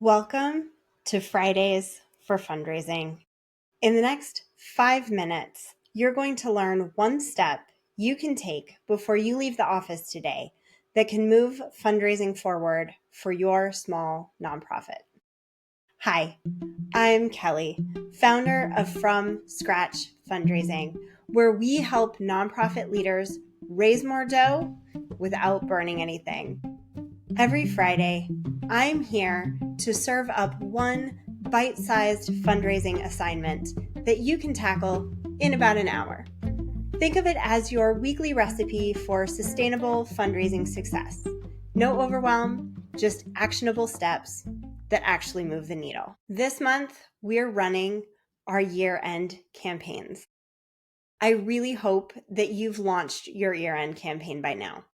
Welcome to Fridays for Fundraising. In the next 5 minutes, you're going to learn one step you can take before you leave the office today that can move fundraising forward for your small nonprofit. Hi, I'm Kelly, founder of From Scratch Fundraising, where we help nonprofit leaders raise more dough without burning anything. Every Friday, I'm here to serve up one bite-sized fundraising assignment that you can tackle in about an hour. Think of it as your weekly recipe for sustainable fundraising success. No overwhelm, just actionable steps that actually move the needle. This month, we're running our year-end campaigns. I really hope that you've launched your year-end campaign by now.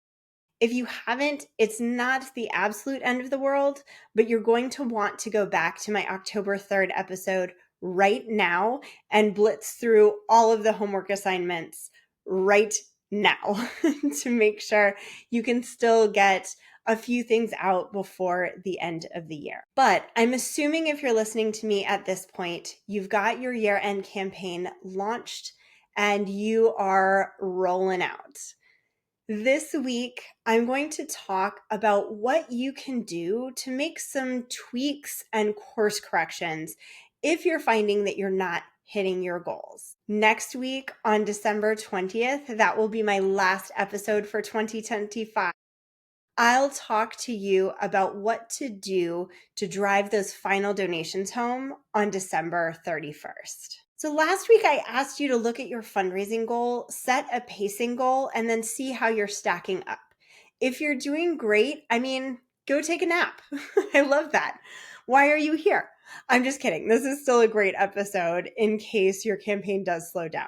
If you haven't, it's not the absolute end of the world, but you're going to want to go back to my October 3rd episode right now and blitz through all of the homework assignments right now to make sure you can still get a few things out before the end of the year. But I'm assuming if you're listening to me at this point, you've got your year-end campaign launched and you are rolling out. This week, I'm going to talk about what you can do to make some tweaks and course corrections if you're finding that you're not hitting your goals. Next week on December 20th, that will be my last episode for 2025. I'll talk to you about what to do to drive those final donations home on December 31st. So last week, I asked you to look at your fundraising goal, set a pacing goal, and then see how you're stacking up. If you're doing great, go take a nap. I love that. Why are you here? I'm just kidding. This is still a great episode in case your campaign does slow down.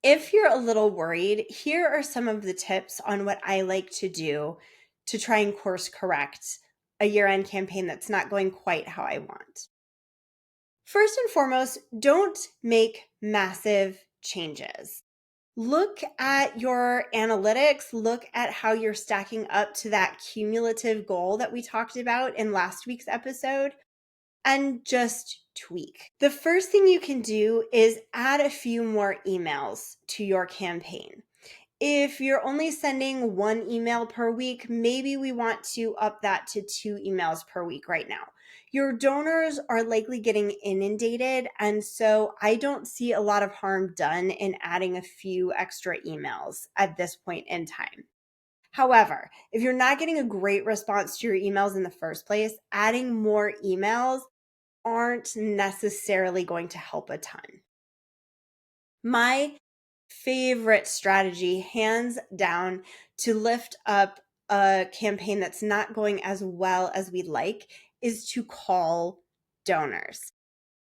If you're a little worried, here are some of the tips on what I like to do to try and course correct a year-end campaign that's not going quite how I want. First and foremost, don't make massive changes. Look at your analytics, look at how you're stacking up to that cumulative goal that we talked about in last week's episode, and just tweak. The first thing you can do is add a few more emails to your campaign. If you're only sending one email per week, maybe we want to up that to 2 emails per week right now. Your donors are likely getting inundated, and so I don't see a lot of harm done in adding a few extra emails at this point in time. However, if you're not getting a great response to your emails in the first place, adding more emails aren't necessarily going to help a ton. My favorite strategy, hands down, to lift up a campaign that's not going as well as we'd like is to call donors.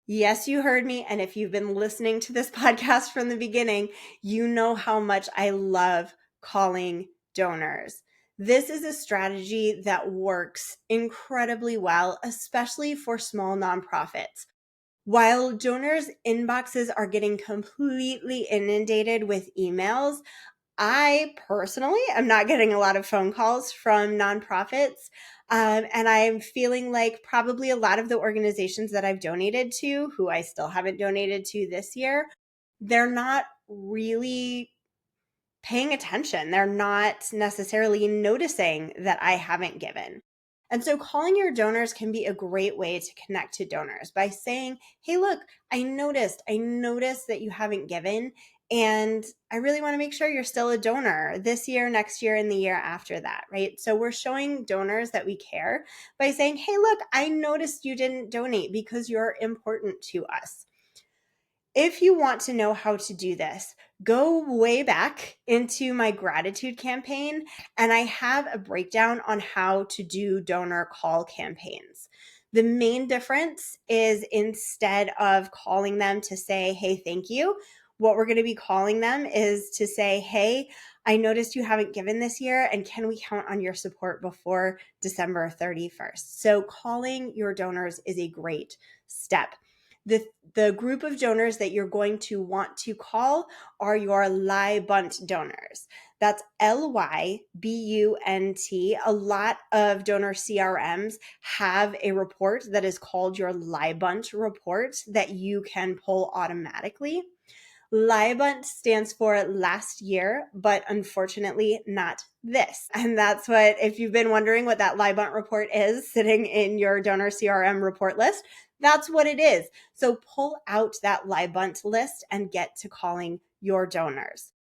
Yes, you heard me. And if you've been listening to this podcast from the beginning, you know how much I love calling donors. This is a strategy that works incredibly well, especially for small nonprofits. While donors' inboxes are getting completely inundated with emails, I personally am not getting a lot of phone calls from nonprofits. And I'm feeling like probably a lot of the organizations that I've donated to, who I still haven't donated to this year, they're not really paying attention. They're not necessarily noticing that I haven't given. And so calling your donors can be a great way to connect to donors by saying, hey, look, I noticed that you haven't given, and I really want to make sure you're still a donor this year, next year, and the year after that, right? So we're showing donors that we care by saying, hey, look, I noticed you didn't donate because you're important to us. If you want to know how to do this, go way back into my gratitude campaign, and I have a breakdown on how to do donor call campaigns. The main difference is instead of calling them to say, hey, thank you, what we're going to be calling them is to say, hey, I noticed you haven't given this year, and can we count on your support before December 31st? So calling your donors is a great step. The group of donors that you're going to want to call are your LIBUNT donors. That's Lybunt. A lot of donor CRMs have a report that is called your Lybunt report that you can pull automatically. Lybunt stands for last year, but unfortunately not this. And that's what, if you've been wondering what that Lybunt report is sitting in your donor CRM report list, that's what it is. So pull out that Lybunt list and get to calling your donors.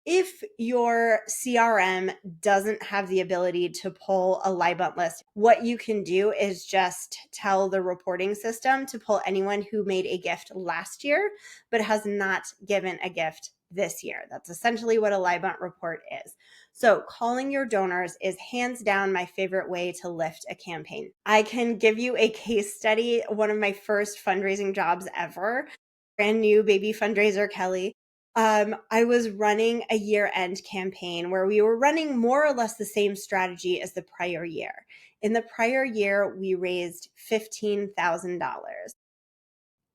If your CRM doesn't have the ability to pull a Lybunt list, what you can do is just tell the reporting system to pull anyone who made a gift last year but has not given a gift this year. That's essentially what a Lybunt report is. So calling your donors is hands down my favorite way to lift a campaign. I can give you a case study. One of my first fundraising jobs ever, brand new baby fundraiser, Kelly. I was running a year-end campaign where we were running more or less the same strategy as the prior year. In the prior year, we raised $15,000.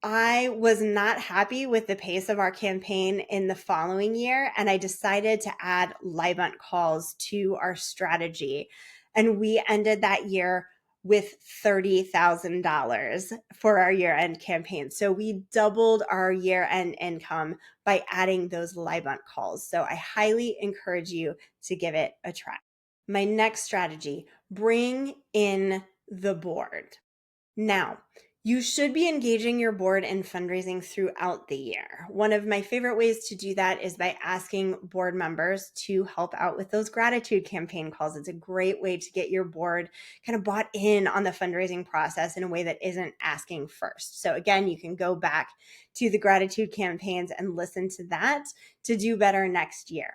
I was not happy with the pace of our campaign in the following year, and I decided to add Lybunt calls to our strategy. And we ended that year with $30,000 for our year-end campaign. So we doubled our year-end income by adding those Lybunt calls. So I highly encourage you to give it a try. My next strategy, bring in the board. Now, you should be engaging your board in fundraising throughout the year. One of my favorite ways to do that is by asking board members to help out with those gratitude campaign calls. It's a great way to get your board kind of bought in on the fundraising process in a way that isn't asking first. So again, you can go back to the gratitude campaigns and listen to that to do better next year.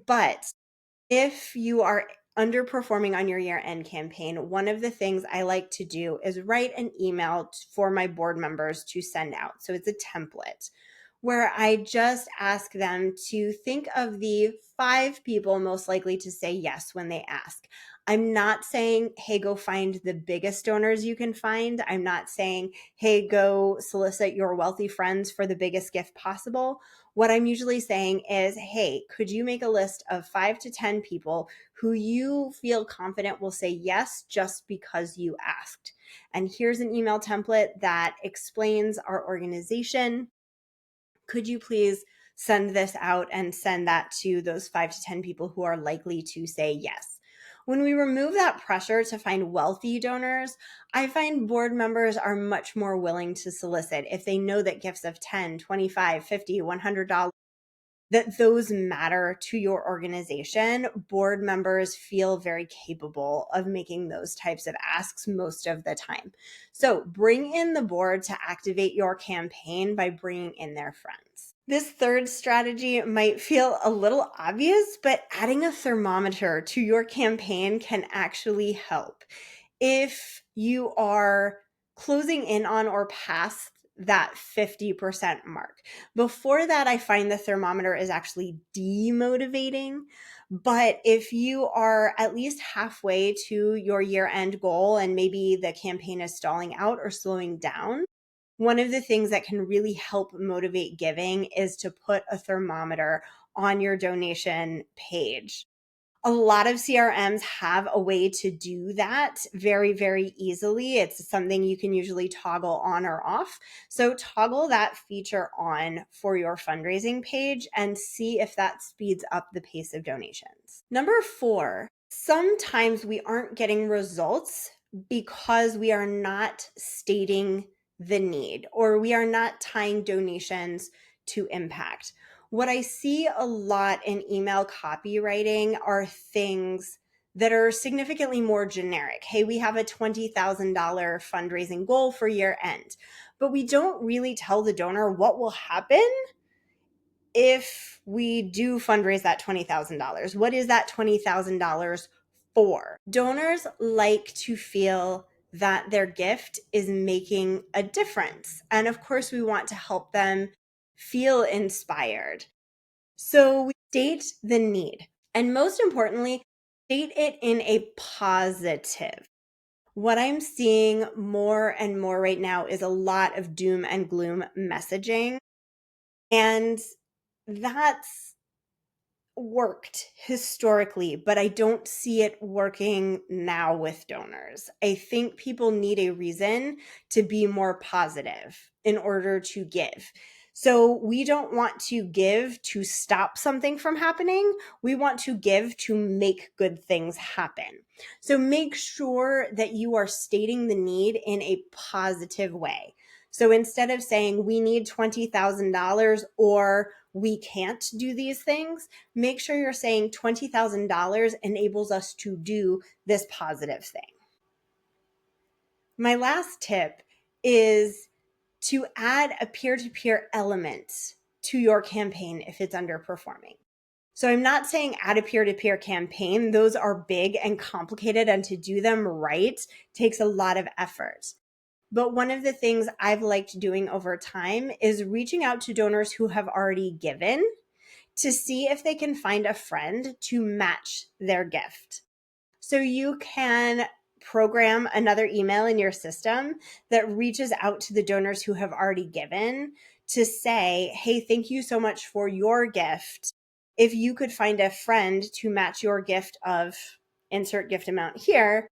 But if you are underperforming on your year-end campaign, one of the things I like to do is write an email for my board members to send out. So it's a template where I just ask them to think of the 5 people most likely to say yes when they ask. I'm not saying, hey, go find the biggest donors you can find. I'm not saying, hey, go solicit your wealthy friends for the biggest gift possible. What I'm usually saying is, hey, could you make a list of 5 to 10 people who you feel confident will say yes just because you asked? And here's an email template that explains our organization. Could you please send this out and send that to those 5 to 10 people who are likely to say yes? When we remove that pressure to find wealthy donors, I find board members are much more willing to solicit if they know that gifts of $10, $25, $50, $100, that those matter to your organization. Board members feel very capable of making those types of asks most of the time. So bring in the board to activate your campaign by bringing in their friends. This third strategy might feel a little obvious, but adding a thermometer to your campaign can actually help. If you are closing in on or past that 50% mark. Before that, I find the thermometer is actually demotivating. But if you are at least halfway to your year-end goal and maybe the campaign is stalling out or slowing down, one of the things that can really help motivate giving is to put a thermometer on your donation page. A lot of CRMs have a way to do that very, very easily. It's something you can usually toggle on or off. So toggle that feature on for your fundraising page and see if that speeds up the pace of donations. Number 4, sometimes we aren't getting results because we are not stating the need or we are not tying donations to impact. What I see a lot in email copywriting are things that are significantly more generic. Hey, we have a $20,000 fundraising goal for year end, but we don't really tell the donor what will happen if we do fundraise that $20,000. What is that $20,000 for? Donors like to feel that their gift is making a difference. And of course, we want to help them feel inspired. So we state the need. And most importantly, state it in a positive. What I'm seeing more and more right now is a lot of doom and gloom messaging. And that's worked historically, but I don't see it working now with donors. I think people need a reason to be more positive in order to give. So we don't want to give to stop something from happening. We want to give to make good things happen. So make sure that you are stating the need in a positive way. So instead of saying we need $20,000 or we can't do these things, make sure you're saying $20,000 enables us to do this positive thing. My last tip is to add a peer-to-peer element to your campaign if it's underperforming. So I'm not saying add a peer-to-peer campaign. Those are big and complicated, and to do them right takes a lot of effort. But one of the things I've liked doing over time is reaching out to donors who have already given to see if they can find a friend to match their gift. So you can program another email in your system that reaches out to the donors who have already given to say, hey, thank you so much for your gift. If you could find a friend to match your gift of insert gift amount here,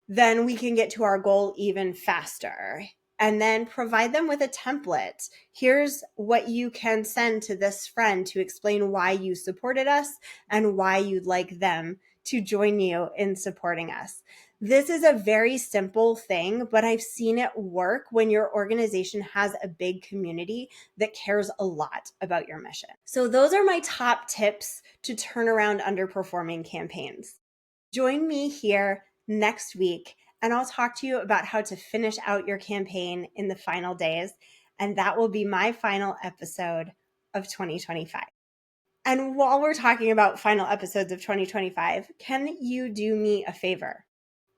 then we can get to our goal even faster. And then provide them with a template. Here's what you can send to this friend to explain why you supported us and why you'd like them to join you in supporting us. This is a very simple thing, but I've seen it work when your organization has a big community that cares a lot about your mission. So those are my top tips to turn around underperforming campaigns. Join me here next week, and I'll talk to you about how to finish out your campaign in the final days. And that will be my final episode of 2025. And while we're talking about final episodes of 2025, can you do me a favor?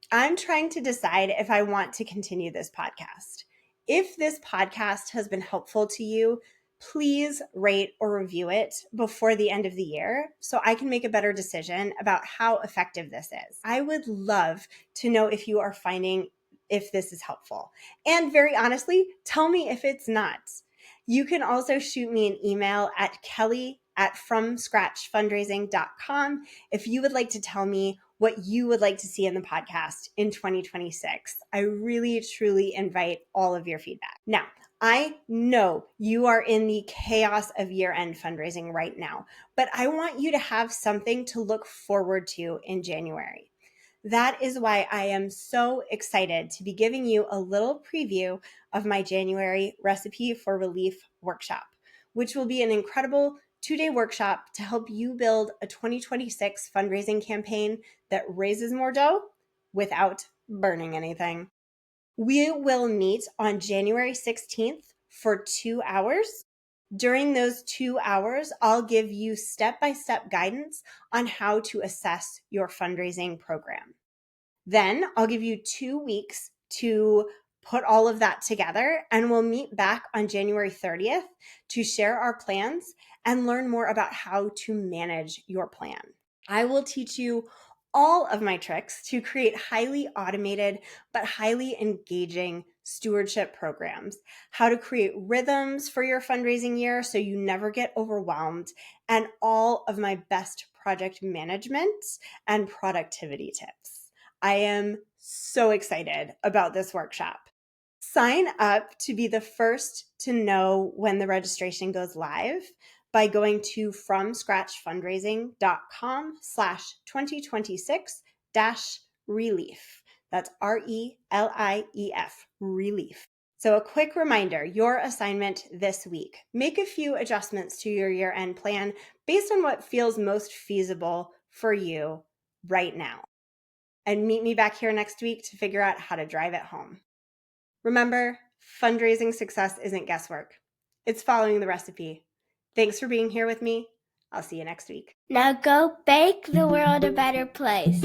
I'm trying to decide if I want to continue this podcast. If this podcast has been helpful to you, please rate or review it before the end of the year so I can make a better decision about how effective this is. I would love to know if you are finding if this is helpful. And very honestly, tell me if it's not. You can also shoot me an email at kelly@fromscratchfundraising.com if you would like to tell me what you would like to see in the podcast in 2026. I really, truly invite all of your feedback. Now, I know you are in the chaos of year-end fundraising right now, but I want you to have something to look forward to in January. That is why I am so excited to be giving you a little preview of my January Recipe for Relief workshop, which will be an incredible 2-day workshop to help you build a 2026 fundraising campaign that raises more dough without burning anything. We will meet on January 16th for 2 hours. During those 2 hours, I'll give you step-by-step guidance on how to assess your fundraising program. Then I'll give you 2 weeks to put all of that together, and we'll meet back on January 30th to share our plans and learn more about how to manage your plan. I will teach you all of my tricks to create highly automated but highly engaging stewardship programs, how to create rhythms for your fundraising year so you never get overwhelmed, and all of my best project management and productivity tips. I am so excited about this workshop. Sign up to be the first to know when the registration goes live by going to fromscratchfundraising.com/2026-relief. That's RELIEF, relief. So a quick reminder, your assignment this week. Make a few adjustments to your year-end plan based on what feels most feasible for you right now. And meet me back here next week to figure out how to drive it home. Remember, fundraising success isn't guesswork. It's following the recipe. Thanks for being here with me. I'll see you next week. Now go make the world a better place.